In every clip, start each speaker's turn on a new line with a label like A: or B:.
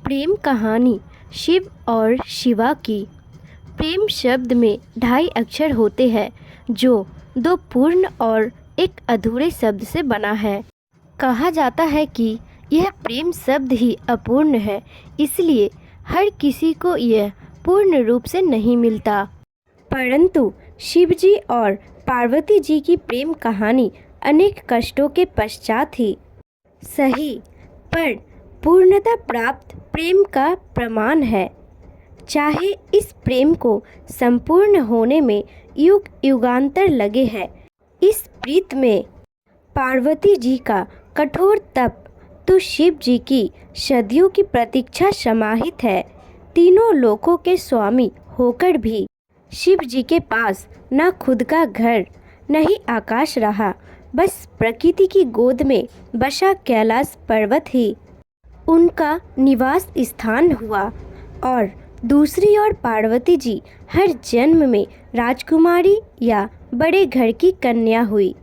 A: प्रेम कहानी शिव और शिवा की। प्रेम शब्द में 2.5 अक्षर होते हैं जो 2 पूर्ण और एक अधूरे शब्द से बना है। कहा जाता है कि यह प्रेम शब्द ही अपूर्ण है, इसलिए हर किसी को यह पूर्ण रूप से नहीं मिलता। परंतु शिव जी और पार्वती जी की प्रेम कहानी अनेक कष्टों के पश्चात ही सही पर पूर्णता प्राप्त प्रेम का प्रमाण है। चाहे इस प्रेम को संपूर्ण होने में युग युगांतर लगे हैं, इस प्रीत में पार्वती जी का कठोर तप तो शिव जी की सदियों की प्रतीक्षा समाहित है। तीनों लोकों के स्वामी होकर भी शिव जी के पास न खुद का घर न ही आकाश रहा, बस प्रकृति की गोद में बसा कैलाश पर्वत ही उनका निवास स्थान हुआ। और दूसरी ओर पार्वती जी हर जन्म में राजकुमारी या बड़े घर की कन्या हुई।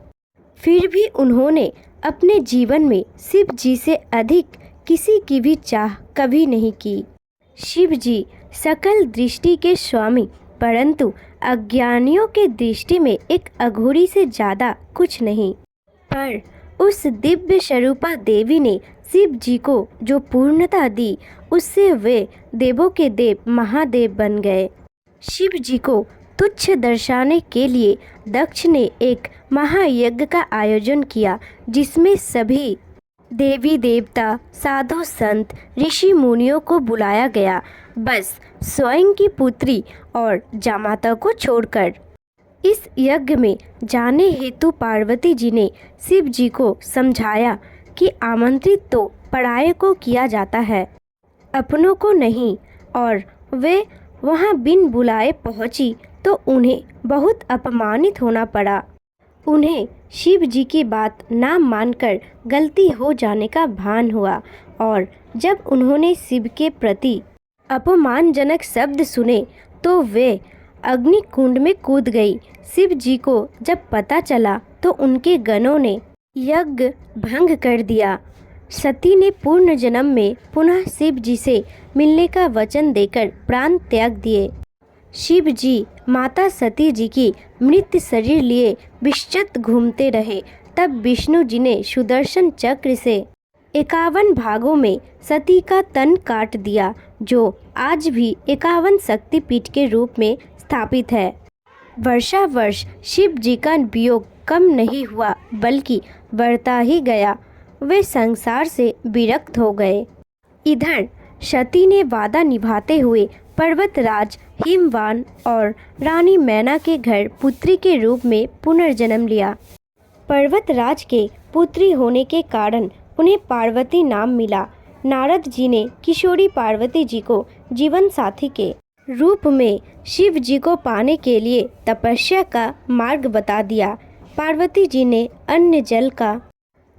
A: फिर भी उन्होंने अपने जीवन में शिव जी से अधिक किसी की भी चाह कभी नहीं की। शिव जी सकल दृष्टि के स्वामी, परंतु अज्ञानियों के दृष्टि में एक अघोरी से ज़्यादा कुछ नहीं। पर उस दिव्य स्वरूपा देवी ने शिव जी को जो पूर्णता दी, उससे वे देवों के देव महादेव बन गए। शिव जी को तुच्छ दर्शाने के लिए दक्ष ने एक महायज्ञ का आयोजन किया, जिसमें सभी देवी देवता, साधु संत, ऋषि मुनियों को बुलाया गया, बस स्वयं की पुत्री और जामाता को छोड़कर। इस यज्ञ में जाने हेतु पार्वती जी ने शिव जी को समझाया कि आमंत्रित तो पराये को किया जाता है, अपनों को नहीं, और वे वहां बिन बुलाए पहुंची तो उन्हें बहुत अपमानित होना पड़ा। उन्हें शिव जी की बात ना मानकर गलती हो जाने का भान हुआ, और जब उन्होंने शिव के प्रति अपमानजनक शब्द सुने तो वे अग्नि कुंड में कूद गई। शिव जी को जब पता चला तो उनके गणों ने यज्ञ भंग कर दिया। सती ने पूर्ण जन्म में पुनः शिव जी से मिलने का वचन देकर प्राण त्याग दिए। शिव जी माता सती जी की मृत शरीर लिए विश्वत घूमते रहे। तब विष्णु जी ने सुदर्शन चक्र से 51 भागों में सती का तन काट दिया, जो आज भी 51 शक्तिपीठ के रूप में स्थापित है। वर्षा वर्ष शिव जी का वियोग कम नहीं हुआ, बल्कि बढ़ता ही गया। वे संसार से विरक्त हो गए। इधर सती ने वादा निभाते हुए पर्वतराज हिमवान और रानी मैना के घर पुत्री के रूप में पुनर्जन्म लिया। पर्वतराज के पुत्री होने के कारण उन्हें पार्वती नाम मिला। नारद जी ने किशोरी पार्वती जी को जीवन साथी के रूप में शिव जी को पाने के लिए तपस्या का मार्ग बता दिया। पार्वती जी ने अन्न जल का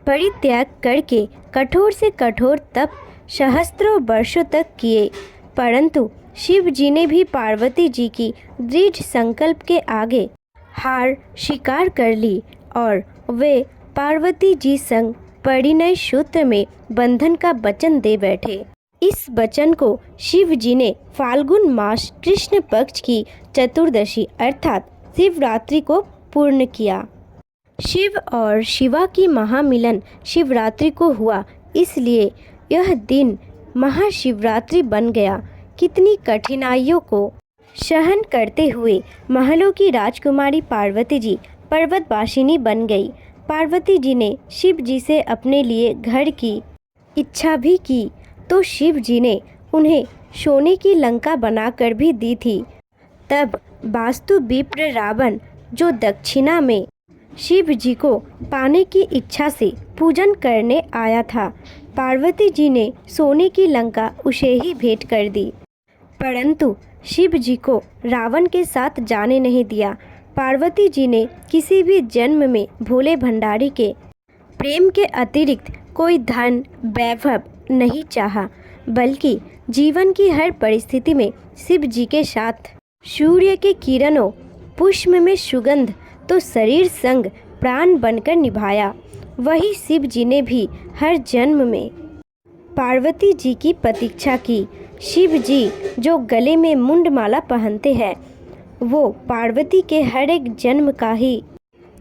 A: परित्याग करके कठोर से कठोर तप सहस्त्रों वर्षों तक किए, परंतु शिव जी ने भी पार्वती जी की दृढ़ संकल्प के आगे हार स्वीकार कर ली और वे पार्वती जी संग परिणय सूत्र में बंधन का वचन दे बैठे। इस वचन को शिव जी ने फाल्गुन मास कृष्ण पक्ष की चतुर्दशी अर्थात शिवरात्रि को पूर्ण किया। शिव और शिवा की महामिलन शिवरात्रि को हुआ, इसलिए यह दिन महाशिवरात्रि बन गया। कितनी कठिनाइयों को सहन करते हुए महलों की राजकुमारी पार्वती जी पर्वतवासिनी बन गई। पार्वती जी ने शिव जी से अपने लिए घर की इच्छा भी की, तो शिव जी ने उन्हें सोने की लंका बनाकर भी दी थी। तब वास्तु विप्र रावण, जो दक्षिणा में शिव जी को पाने की इच्छा से पूजन करने आया था, पार्वती जी ने सोने की लंका उसे ही भेंट कर दी, परंतु शिव जी को रावण के साथ जाने नहीं दिया। पार्वती जी ने किसी भी जन्म में भोले भंडारी के प्रेम के अतिरिक्त कोई धन वैभव नहीं चाहा, बल्कि जीवन की हर परिस्थिति में शिव जी के साथ सूर्य के किरणों, पुष्प में सुगंध तो शरीर संग प्राण बनकर निभाया। वही शिव जी ने भी हर जन्म में पार्वती जी की प्रतीक्षा की। शिव जी जो गले में मुंडमाला पहनते हैं वो पार्वती के हर एक जन्म का ही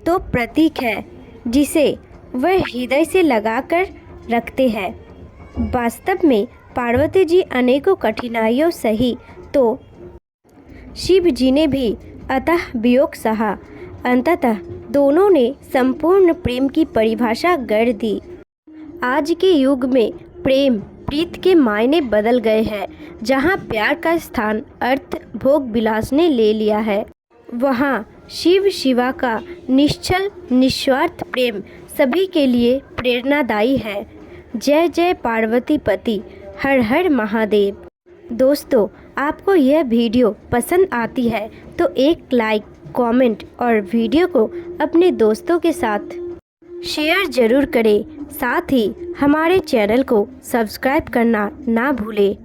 A: तो प्रतीक है, जिसे वह हृदय से लगाकर रखते हैं। वास्तव में पार्वती जी अनेकों कठिनाइयों सही तो शिव जी ने भी अतः वियोग सहा। अंततः दोनों ने संपूर्ण प्रेम की परिभाषा गढ़ दी। आज के युग में प्रेम प्रीत के मायने बदल गए हैं। जहाँ प्यार का स्थान अर्थ भोग विलास ने ले लिया है, वहाँ शिव शिवा का निश्चल निस्वार्थ प्रेम सभी के लिए प्रेरणादायी है। जय जय पार्वती पति, हर हर महादेव। दोस्तों, आपको यह वीडियो पसंद आती है तो एक लाइक, कमेंट और वीडियो को अपने दोस्तों के साथ शेयर जरूर करें। साथ ही हमारे चैनल को सब्सक्राइब करना ना भूलें।